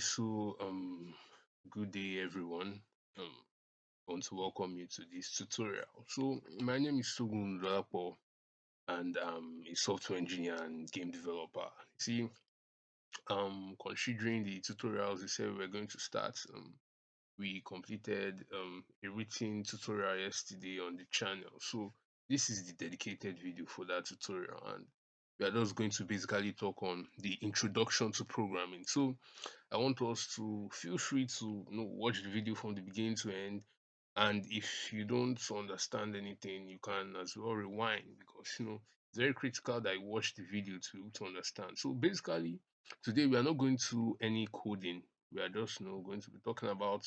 So, good day, everyone. I want to welcome you to this tutorial. So, my name is Sugun Dolapo, and I'm a software engineer and game developer. See, considering the tutorials we said we were going to start, we completed a written tutorial yesterday on the channel. So, this is the dedicated video for that tutorial, and we are just going to basically talk on the introduction to programming. So, I want us to feel free to watch the video from the beginning to end. And if you don't understand anything, you can as well rewind because it's very critical that you watch the video to be able to understand. So basically, today we are not going to any coding. We are just going to be talking about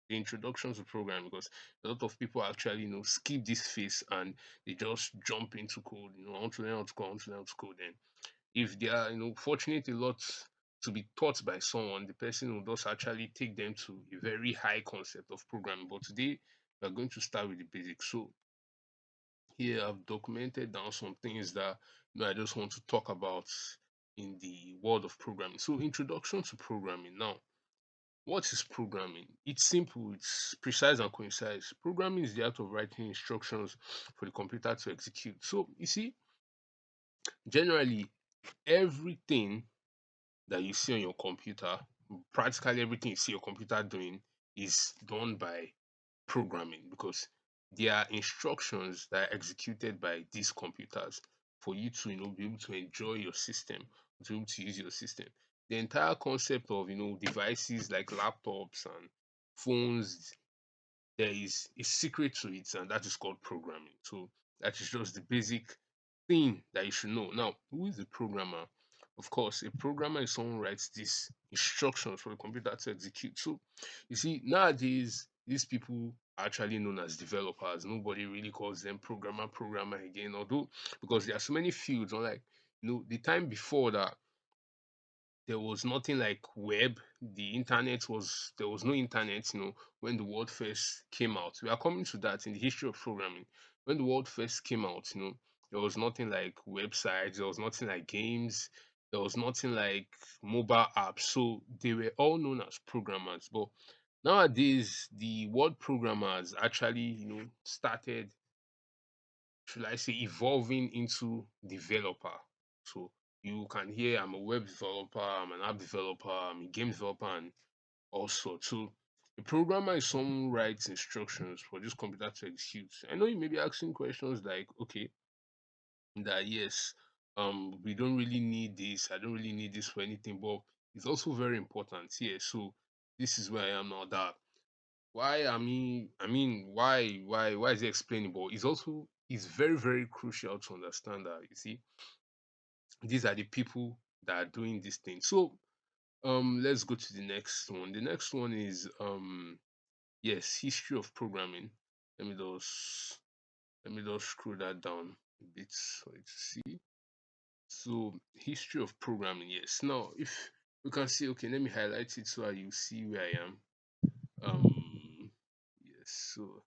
the introduction to programming because a lot of people actually skip this phase and they just jump into code. I want to learn how to code, I want to learn how to code. Then if they are fortunate a lot to be taught by someone, the person will just actually take them to a very high concept of programming. But today we are going to start with the basics. So here I've documented down some things that I just want to talk about in the world of programming. So introduction to programming. Now, what is programming? It's simple, it's precise and concise. Programming is the act of writing instructions for the computer to execute. So you see, generally everything that you see on your computer, practically everything you see your computer doing is done by programming because there are instructions that are executed by these computers for you to be able to enjoy your system, to be able to use your system. The entire concept of devices like laptops and phones, there is a secret to it, and that is called programming. So that is just the basic thing that you should know. Now, who is a programmer? Of course, a programmer is someone who writes these instructions for the computer to execute. So you see, nowadays these people are actually known as developers. Nobody really calls them programmer again, although because there are so many fields, unlike the time before that there was nothing like web. The internet was there was no internet, when the world first came out. We are coming to that in the history of programming. When the world first came out, there was nothing like websites, there was nothing like games, there was nothing like mobile apps. So they were all known as programmers. But nowadays, the word programmers actually, started, should I say, evolving into developer. So you can hear I'm a web developer, I'm an app developer, I'm a game developer, and also. So a programmer is someone who writes instructions for this computer to execute. I know you may be asking questions like, okay, that yes, we don't really need this, I don't really need this for anything, but it's also very important. Yeah, so this is where I am now. That why why is it explainable? It's very, very crucial to understand that you see these are the people that are doing this thing. So let's go to the next one. The next one is yes, history of programming. Let me just scroll that down a bit so you to see. So history of programming, yes. Now if we can see, okay, let me highlight it so that you see where I am. Yes, so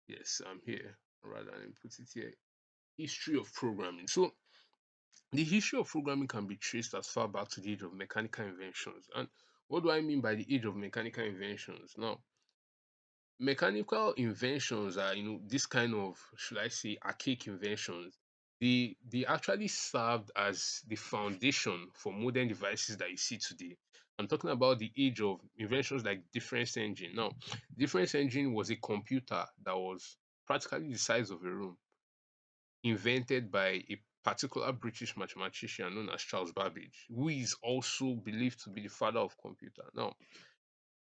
yes, I'm here rather than put it here. History of programming. So the history of programming can be traced as far back to the age of mechanical inventions. And what do I mean by the age of mechanical inventions? Now, mechanical inventions are, this kind of, should I say, archaic inventions. They actually served as the foundation for modern devices that you see today. I'm talking about the age of inventions like difference engine. Now, difference engine was a computer that was practically the size of a room, invented by a particular British mathematician known as Charles Babbage, who is also believed to be the father of computer. Now,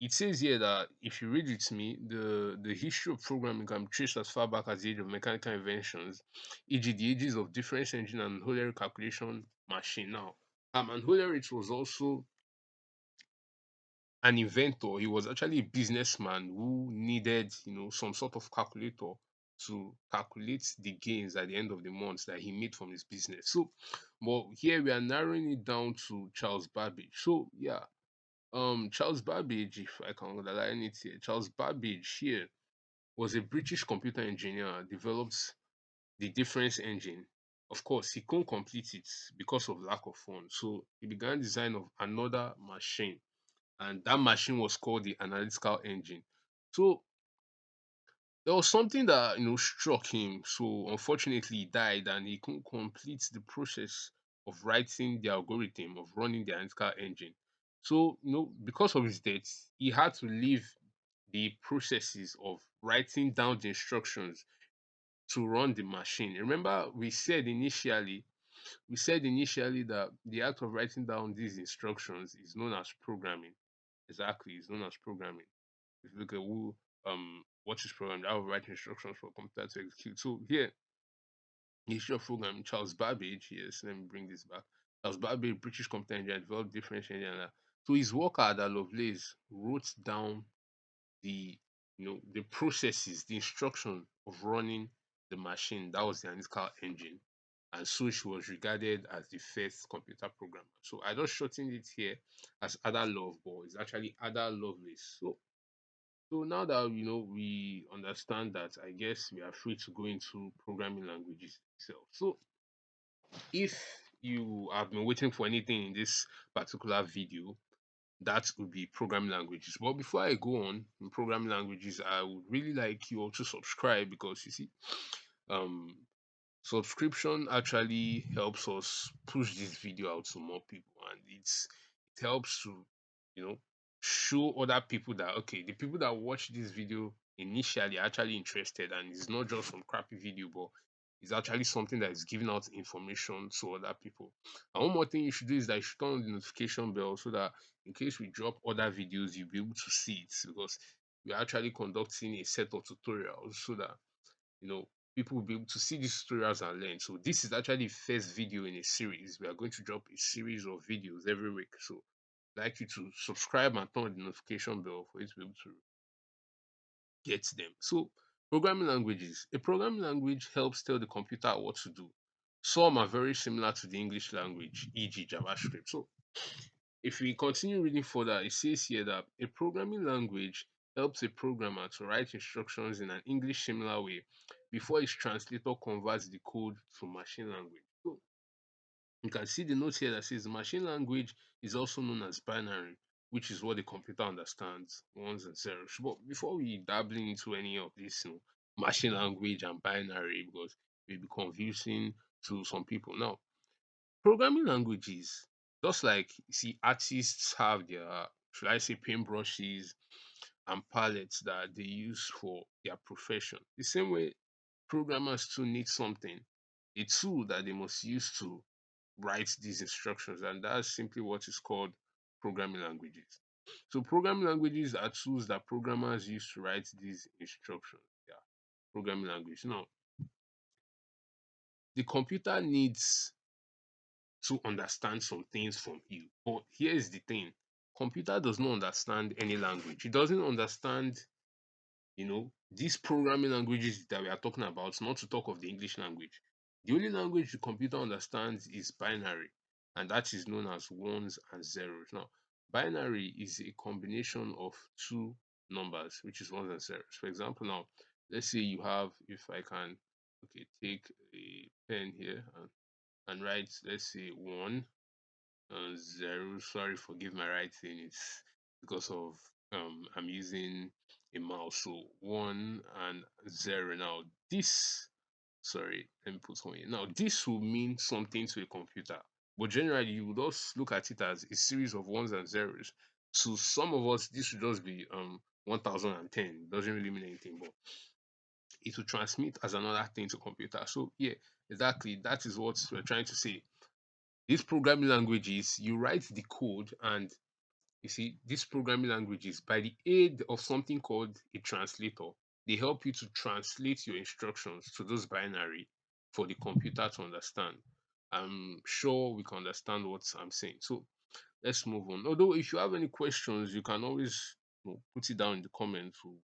it says here that if you read it to me, the history of programming can be traced as far back as the age of mechanical inventions, e.g., the ages of difference engine and Euler calculation machine. Now, and Euler was also an inventor. He was actually a businessman who needed, some sort of calculator to calculate the gains at the end of the month that he made from his business. So, but here we are narrowing it down to Charles Babbage. So, yeah, Charles Babbage, if I can underline it here, Charles Babbage here was a British computer engineer, developed the difference engine. Of course, he couldn't complete it because of lack of funds. So he began design of another machine and that machine was called the analytical engine. So there was something that struck him. So unfortunately, he died, and he couldn't complete the process of writing the algorithm of running the analytical engine. So because of his death, he had to leave the processes of writing down the instructions to run the machine. Remember, we said initially that the act of writing down these instructions is known as programming. Exactly, it's known as programming. If you look at who what is programmed, I will write instructions for a computer to execute. So here, the history of programming, Charles Babbage, yes, let me bring this back. Charles Babbage, British computer engineer, developed differential engineer. So his worker at Lovelace wrote down the the processes, the instruction of running the machine. That was the analytical engine. And so she was regarded as the first computer programmer. So I just shortened it here as Ada Love, but it's actually Ada Lovelace. So now that we understand that, I guess we are free to go into programming languages itself. So if you have been waiting for anything in this particular video, that would be programming languages. But before I go on in programming languages, I would really like you all to subscribe, because you see, um, subscription actually helps us push this video out to more people, and it helps to you know show other people that, okay, the people that watch this video initially are actually interested, and it's not just some crappy video, but it's actually something that is giving out information to other people. And one more thing you should do is that you should turn on the notification bell, so that in case we drop other videos, you'll be able to see it, because we're actually conducting a set of tutorials, so that you know people will be able to see these tutorials and learn. So this is actually the first video in a series. We are going to drop a series of videos every week. So I'd like you to subscribe and turn on the notification bell for you to be able to get them. So programming languages. A programming language helps tell the computer what to do. Some are very similar to the English language, e.g. JavaScript. So if we continue reading further, it says here that a programming language helps a programmer to write instructions in an English similar way before its translator converts the code to machine language. So you can see the note here that says machine language is also known as binary, which is what the computer understands, ones and zeros. But before we dabbling into any of this, machine language and binary, because it may be confusing to some people. Now, programming languages, just like you see artists have their, should I say, paintbrushes and palettes that they use for their profession. The same way programmers too need something, a tool that they must use to write these instructions, and that's simply what is called programming languages. So programming languages are tools that programmers use to write these instructions. Yeah, programming language. Now, the computer needs to understand some things from you. But here's the thing: computer does not understand any language. It doesn't understand, these programming languages that we are talking about, not to talk of the English language. The only language the computer understands is binary, and that is known as ones and zeros. Now, binary is a combination of two numbers, which is ones and zeros. For example, now, let's say you have, if I can, okay, take a pen here and write, let's say, 1 0. Sorry, forgive my writing. It's because of I'm using a mouse. So 1 and 0. Now this, sorry, let me put one here. Now this will mean something to a computer, but generally you would just look at it as a series of ones and zeros. To some of us, this would just be 1010. It doesn't really mean anything, but it will transmit as another thing to computer. So yeah, exactly. That is what we're trying to say. These programming languages, you write the code, and you see, these programming languages, by the aid of something called a translator, they help you to translate your instructions to those binary for the computer to understand. I'm sure we can understand what I'm saying. So let's move on. Although, if you have any questions, you can always put it down in the comments. We'll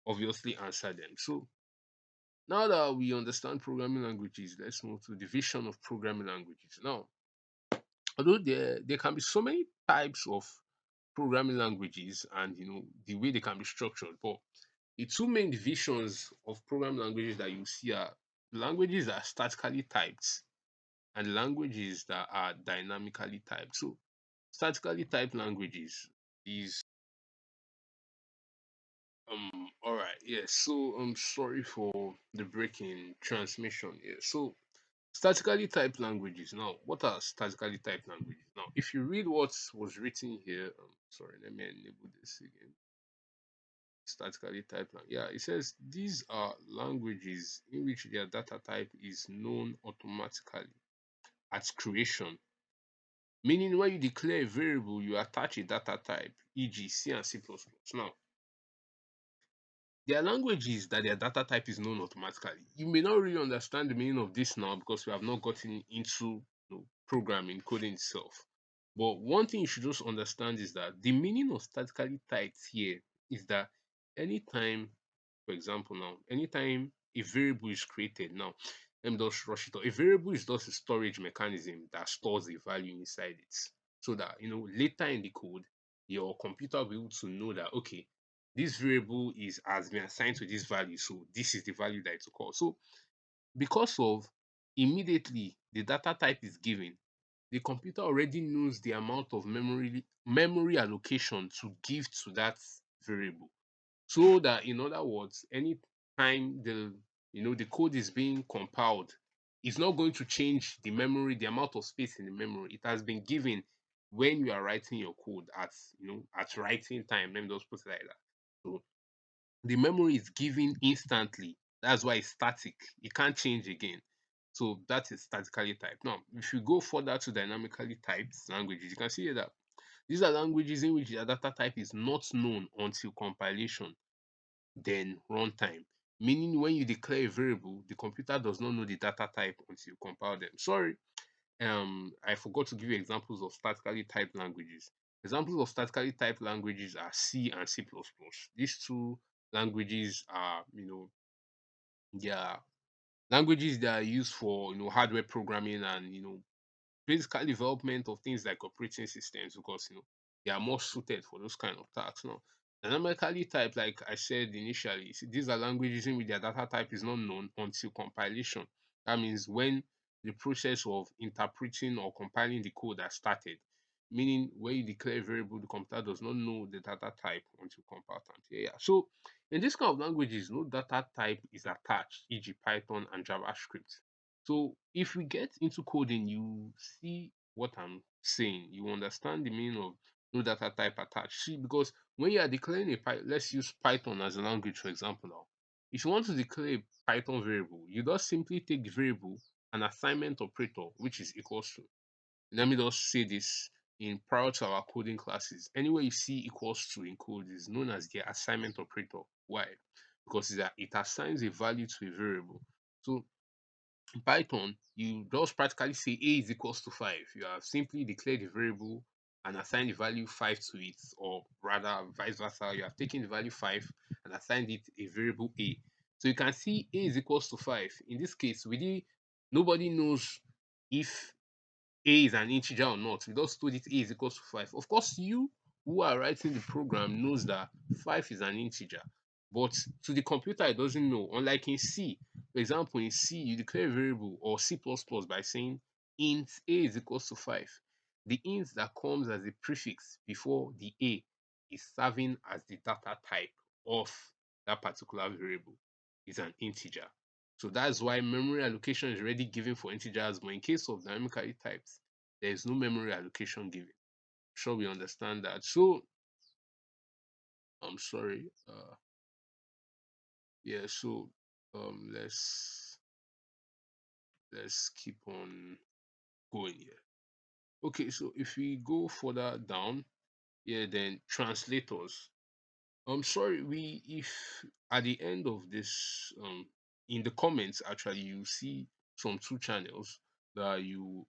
obviously answer them. So now that we understand programming languages, let's move to the division of programming languages. Now, although there can be so many types of programming languages, and the way they can be structured, but the two main divisions of programming languages that you see are languages that are statically typed and languages that are dynamically typed. So statically typed languages, is all right. Yeah, so I'm sorry for the break in transmission. Yeah, so statically typed languages. Now, what are statically typed languages? Now, if you read what was written here, sorry, let me enable this again. Statically typed language. Yeah, it says these are languages in which their data type is known automatically at creation. Meaning, when you declare a variable, you attach a data type, e.g., C and C++. Now, there are languages that their data type is known automatically. You may not really understand the meaning of this now because we have not gotten into programming, coding itself. But one thing you should just understand is that the meaning of statically typed here is that anytime, for example, now, anytime a variable is created, now, let me just rush it up. A variable is just a storage mechanism that stores a value inside it so that, later in the code, your computer will be able to know that, okay, this variable is has been assigned to this value, so this is the value that it will call. So because of immediately the data type is given, the computer already knows the amount of memory allocation to give to that variable. So that in other words, anytime the code is being compiled, it's not going to change the memory, the amount of space in the memory. It has been given when you are writing your code at writing time. Let me just put it like that. So the memory is given instantly. That's why it's static. It can't change again. So that is statically typed. Now, if you go further to dynamically typed languages, you can see that these are languages in which the data type is not known until compilation, then runtime. Meaning when you declare a variable, the computer does not know the data type until you compile them. Sorry, I forgot to give you examples of statically typed languages. Examples of statically typed languages are C and C++. These two languages are, they are languages that are used for, hardware programming and, basically development of things like operating systems because they are more suited for those kind of tasks. Now, dynamically typed, like I said initially, these are languages in which their data type is not known until compilation. That means when the process of interpreting or compiling the code has started, meaning when you declare a variable, the computer does not know the data type until compile time. Yeah. So in this kind of languages, no data type is attached, e.g. Python and JavaScript. So if we get into coding, you see what I'm saying. You understand the meaning of no data type attached. See, because when you are declaring let's use Python as a language, for example now. If you want to declare a Python variable, you just simply take the variable, an assignment operator, which is equals to. Let me just say this in prior to our coding classes. Anywhere you see equals to in code is known as the assignment operator. Why? Because it assigns a value to a variable. So in Python, you just practically say a is equals to 5. You have simply declared the variable and assigned the value 5 to it, or rather vice versa. You have taken the value 5 and assigned it a variable a. So you can see a is equals to 5. In this case, nobody knows if a is an integer or not. We just told it a is equals to 5. Of course, you who are writing the program knows that 5 is an integer. But to the computer, it doesn't know. Unlike in C, for example, in C, you declare a variable or C++ by saying int a is equals to 5. The int that comes as a prefix before the a is serving as the data type of that particular variable. Is an integer. So that's why memory allocation is already given for integers, but in case of dynamically typed, there is no memory allocation given. Sure, we understand that. So I'm sorry. Yeah. So let's keep on going here. Okay. So if we go further down, yeah, then translators. I'm sorry, we if at the end of this in the comments actually you see some two channels that you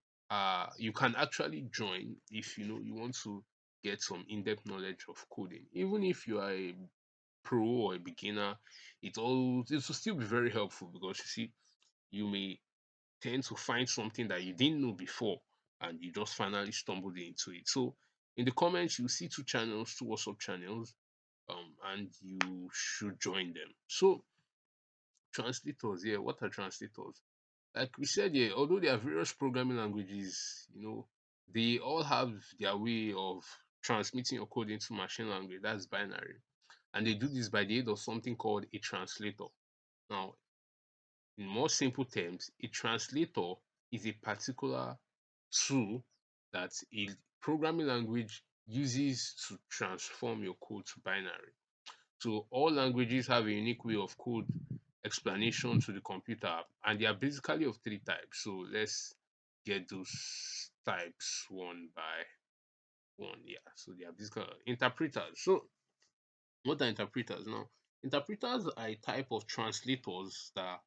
can actually join if you want to get some in-depth knowledge of coding. Even if you are a pro or a beginner, it will still be very helpful because you see you may tend to find something that you didn't know before and you just finally stumbled into it. So in the comments you see two channels, two WhatsApp channels, and you should join them. So translators, yeah, what are translators? Like we said, yeah, although there are various programming languages, they all have their way of transmitting your code into machine language. That's binary. And they do this by the aid of something called a translator. Now, in more simple terms, a translator is a particular tool that a programming language uses to transform your code to binary. So all languages have a unique way of code explanation to the computer, and they are basically of three types. So let's get those types one by one. Yeah. So they are basically interpreters. So what are interpreters now? Interpreters are a type of translators that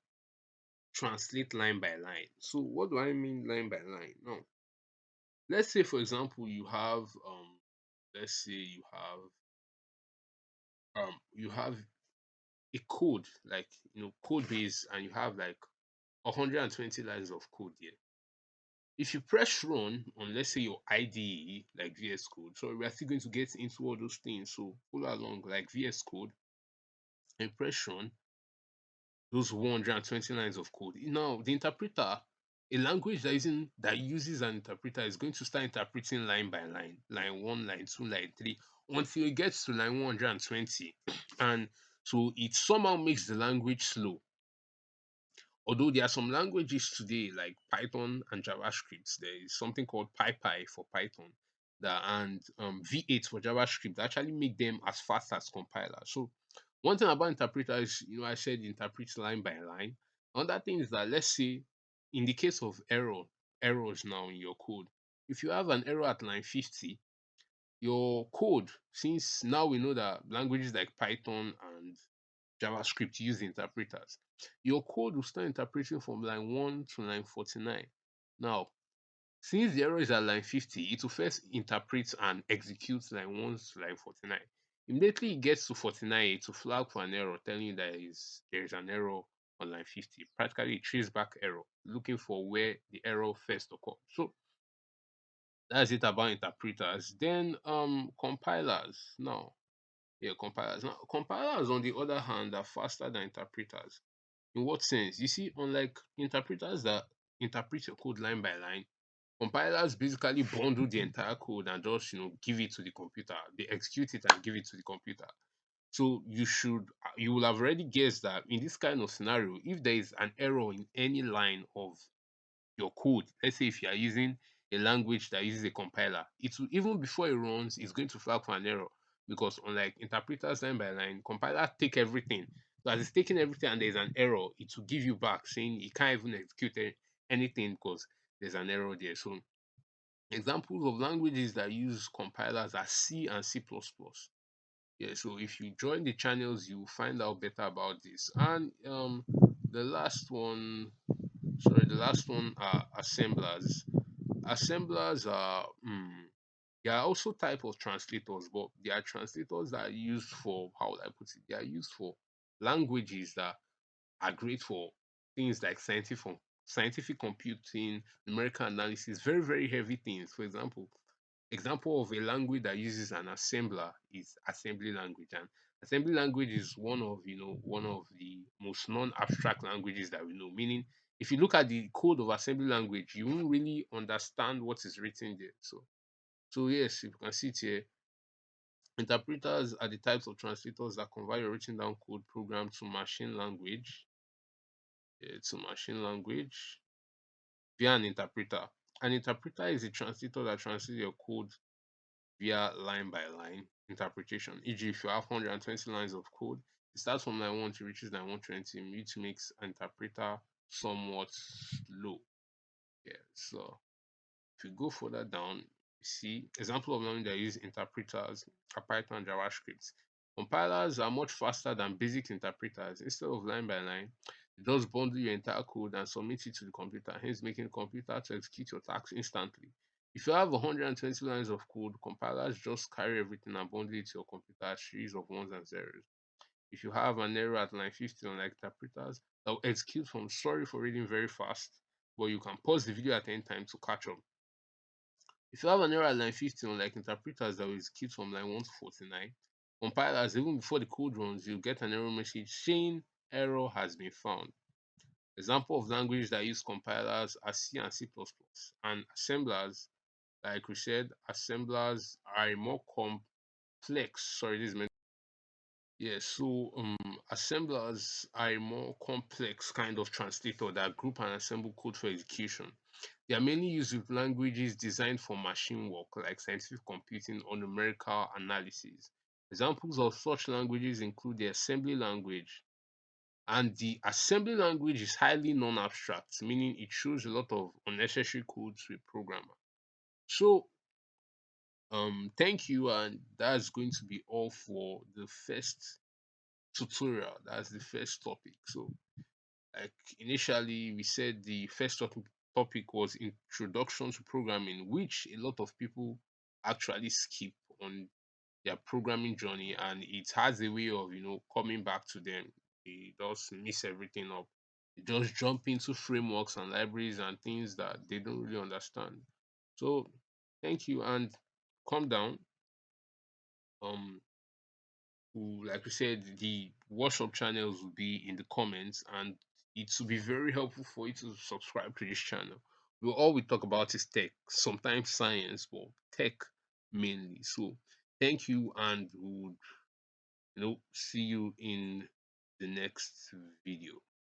translate line by line. So what do I mean line by line? Now, let's say for example you have let's say you have a code like code base and you have like 120 lines of code here. If you press run on let's say your IDE like VS Code, so we are still going to get into all those things. So follow along like VS Code and press run those 120 lines of code. Now, the interpreter, a language that uses an interpreter is going to start interpreting line by line, line one, line two, line three, until it gets to line 120. And so it somehow makes the language slow. Although there are some languages today like Python and JavaScript, there is something called PyPy for Python that and V8 for JavaScript that actually make them as fast as compilers. So one thing about interpreter is, I said interpret line by line. Another thing is that let's say in the case of errors now in your code, if you have an error at line 50, your code, since now we know that languages like Python and JavaScript use interpreters, your code will start interpreting from line 1 to line 49. Now, since the error is at line 50, it will first interpret and execute line 1 to line 49. Immediately it gets to 49, it will flag for an error telling you that there is an error on line 50. Practically, it traces back error, looking for where the error first occurred. So that's it about interpreters. Then compilers. Now, yeah, compilers. Now, compilers on the other hand are faster than interpreters. In what sense? You see, unlike interpreters that interpret your code line by line, compilers basically bundle the entire code and just give it to the computer. They execute it and give it to the computer. So you will have already guessed that in this kind of scenario, if there is an error in any line of your code, let's say if you are using a language that uses a compiler, it will even before it runs, it's going to flag for an error because unlike interpreters line by line, compiler take everything. So as it's taking everything and there's an error, it will give you back saying it can't even execute anything because there's an error there. So examples of languages that use compilers are C and C++. Yeah, so if you join the channels, you will find out better about this. And the last one, the last one are assemblers. Assemblers are they are also type of translators, but they are translators that are used for, how would I put it? They are used for languages that are great for things like scientific computing, numerical analysis, very, very heavy things. For example of a language that uses an assembler is assembly language. And assembly language is one of the most non-abstract languages that we know. Meaning, if you look at the code of assembly language, you won't really understand what is written there. So yes, you can see it here. Interpreters are the types of translators that convert your written down code program to machine language. To machine language via an interpreter. An interpreter is a translator that translates your code via line by line interpretation. E.g., if you have 120 lines of code, it starts from line 1 to reaches line 120, which makes an interpreter somewhat slow. Yeah, so if you go further down, you see example of language that use interpreters are Python and JavaScript. Compilers are much faster than basic interpreters. Instead of line by line, it does bundle your entire code and submit it to the computer, hence making the computer to execute your tasks instantly. If you have 120 lines of code, compilers just carry everything and bundle it to your computer as series of ones and zeros. If you have an error at line 50, unlike interpreters, that will execute from sorry for reading very fast, but you can pause the video at any time to catch up. If you have an error at line 50, unlike interpreters that will execute from line 1 to 49, compilers, even before the code runs, you'll get an error message saying error has been found. Example of languages that use compilers are C and C++, and assemblers Like we said, assemblers are a more complex. Sorry, this is meant. Yeah, so assemblers are a more complex kind of translator that group and assemble code for execution. They are mainly used with languages designed for machine work, like scientific computing or numerical analysis. Examples of such languages include the assembly language, and the assembly language is highly non-abstract, meaning it shows a lot of unnecessary code to a programmer. So, thank you, and that's going to be all for the first tutorial. That's the first topic. So, like initially, we said the first topic was introduction to programming, which a lot of people actually skip on their programming journey, and it has a way of coming back to them. They just miss everything up. They just jump into frameworks and libraries and things that they don't really understand. So, thank you, and calm down. Um, like we said, the workshop channels will be in the comments, and it will be very helpful for you to subscribe to this channel. All we talk about is tech, sometimes science, but tech mainly. So thank you, and we'll see you in the next video.